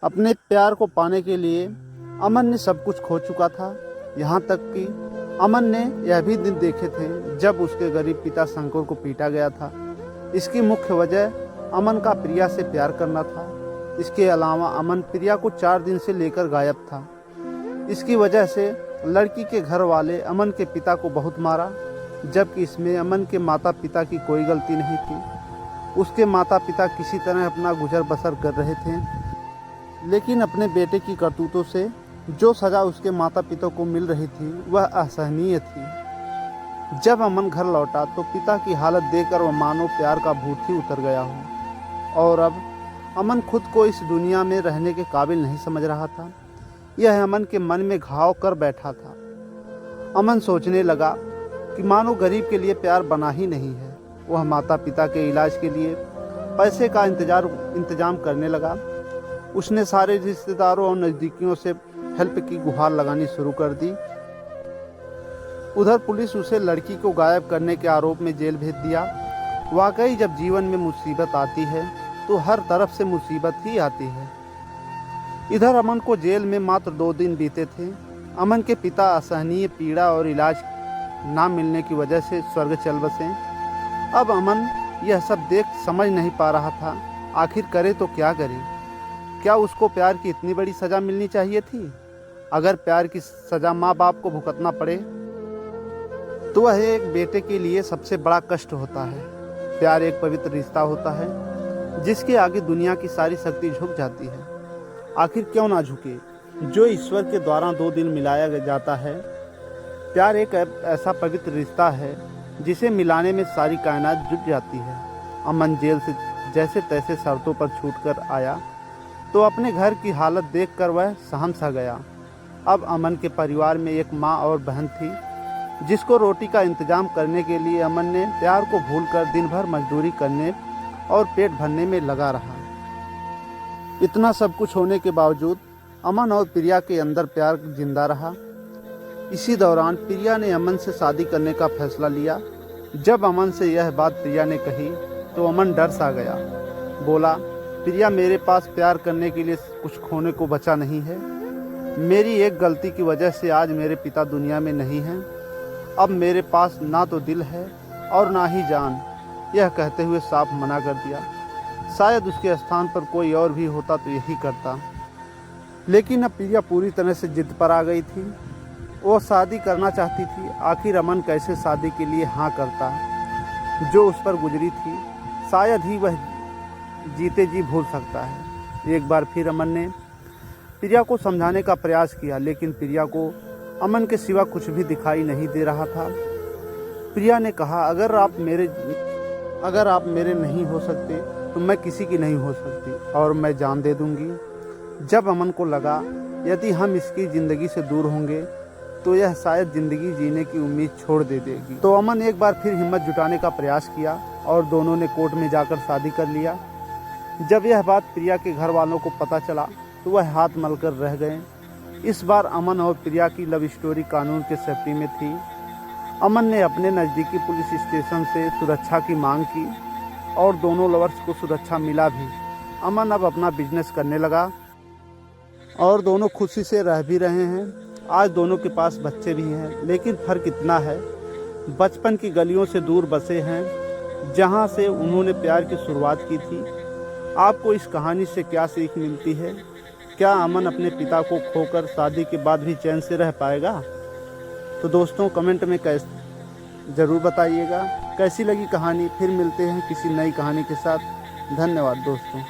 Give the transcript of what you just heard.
अपने प्यार को पाने के लिए अमन ने सब कुछ खो चुका था। यहाँ तक कि अमन ने यह भी दिन देखे थे जब उसके गरीब पिता शंकर को पीटा गया था। इसकी मुख्य वजह अमन का प्रिया से प्यार करना था। इसके अलावा अमन प्रिया को 4 दिन से लेकर गायब था। इसकी वजह से लड़की के घर वाले अमन के पिता को बहुत मारा, जबकि इसमें अमन के माता पिता की कोई गलती नहीं थी। उसके माता पिता किसी तरह अपना गुजर बसर कर रहे थे, लेकिन अपने बेटे की करतूतों से जो सज़ा उसके माता पिता को मिल रही थी वह असहनीय थी। जब अमन घर लौटा तो पिता की हालत देखकर वह मानो प्यार का भूत ही उतर गया हो, और अब अमन खुद को इस दुनिया में रहने के काबिल नहीं समझ रहा था। यह अमन के मन में घाव कर बैठा था। अमन सोचने लगा कि मानो गरीब के लिए प्यार बना ही नहीं है। वह माता पिता के इलाज के लिए पैसे का इंतजाम करने लगा। उसने सारे रिश्तेदारों और नज़दीकियों से हेल्प की गुहार लगानी शुरू कर दी। उधर पुलिस उसे लड़की को गायब करने के आरोप में जेल भेज दिया। वाकई जब जीवन में मुसीबत आती है तो हर तरफ से मुसीबत ही आती है। इधर अमन को जेल में मात्र 2 दिन बीते थे। अमन के पिता असहनीय पीड़ा और इलाज ना मिलने की वजह से स्वर्ग चल बसे। अब अमन यह सब देख समझ नहीं पा रहा था, आखिर करे तो क्या करे। क्या उसको प्यार की इतनी बड़ी सज़ा मिलनी चाहिए थी? अगर प्यार की सज़ा माँ बाप को भुगतना पड़े तो वह एक बेटे के लिए सबसे बड़ा कष्ट होता है। प्यार एक पवित्र रिश्ता होता है जिसके आगे दुनिया की सारी शक्ति झुक जाती है। आखिर क्यों ना झुके, जो ईश्वर के द्वारा 2 दिन मिलाया जाता है। प्यार एक ऐसा पवित्र रिश्ता है जिसे मिलाने में सारी कायनात जुट जाती है। अमन जेल से जैसे तैसे शर्तों पर छूट कर आया तो अपने घर की हालत देखकर वह सहम सा गया। अब अमन के परिवार में एक माँ और बहन थी, जिसको रोटी का इंतजाम करने के लिए अमन ने प्यार को भूलकर दिन भर मजदूरी करने और पेट भरने में लगा रहा। इतना सब कुछ होने के बावजूद अमन और प्रिया के अंदर प्यार जिंदा रहा। इसी दौरान प्रिया ने अमन से शादी करने का फैसला लिया। जब अमन से यह बात प्रिया ने कही तो अमन डर सा गया। बोला, प्रिया, मेरे पास प्यार करने के लिए कुछ खोने को बचा नहीं है। मेरी एक गलती की वजह से आज मेरे पिता दुनिया में नहीं हैं। अब मेरे पास ना तो दिल है और ना ही जान। यह कहते हुए साफ मना कर दिया। शायद उसके स्थान पर कोई और भी होता तो यही करता, लेकिन अब प्रिया पूरी तरह से जिद पर आ गई थी। वो शादी करना चाहती थी। आखिर अमन कैसे शादी के लिए हाँ करता? जो उस पर गुजरी थी शायद ही वह जीते जी भूल सकता है। एक बार फिर अमन ने प्रिया को समझाने का प्रयास किया, लेकिन प्रिया को अमन के सिवा कुछ भी दिखाई नहीं दे रहा था। प्रिया ने कहा, अगर आप मेरे नहीं हो सकते तो मैं किसी की नहीं हो सकती और मैं जान दे दूंगी। जब अमन को लगा यदि हम इसकी ज़िंदगी से दूर होंगे तो यह शायद ज़िंदगी जीने की उम्मीद छोड़ दे देगी, तो अमन एक बार फिर हिम्मत जुटाने का प्रयास किया और दोनों ने कोर्ट में जाकर शादी कर लिया। जब यह बात प्रिया के घर वालों को पता चला तो वह हाथ मलकर रह गए। इस बार अमन और प्रिया की लव स्टोरी कानून के सेफ्टी में थी। अमन ने अपने नज़दीकी पुलिस स्टेशन से सुरक्षा की मांग की और दोनों लवर्स को सुरक्षा मिला भी। अमन अब अपना बिजनेस करने लगा और दोनों खुशी से रह भी रहे हैं। आज दोनों के पास बच्चे भी हैं, लेकिन फ़र्क इतना है, बचपन की गलियों से दूर बसे हैं जहां से उन्होंने प्यार की शुरुआत की थी। आपको इस कहानी से क्या सीख मिलती है? क्या अमन अपने पिता को खोकर शादी के बाद भी चैन से रह पाएगा? तो दोस्तों कमेंट में ज़रूर बताइएगा कैसी लगी कहानी। फिर मिलते हैं किसी नई कहानी के साथ। धन्यवाद दोस्तों।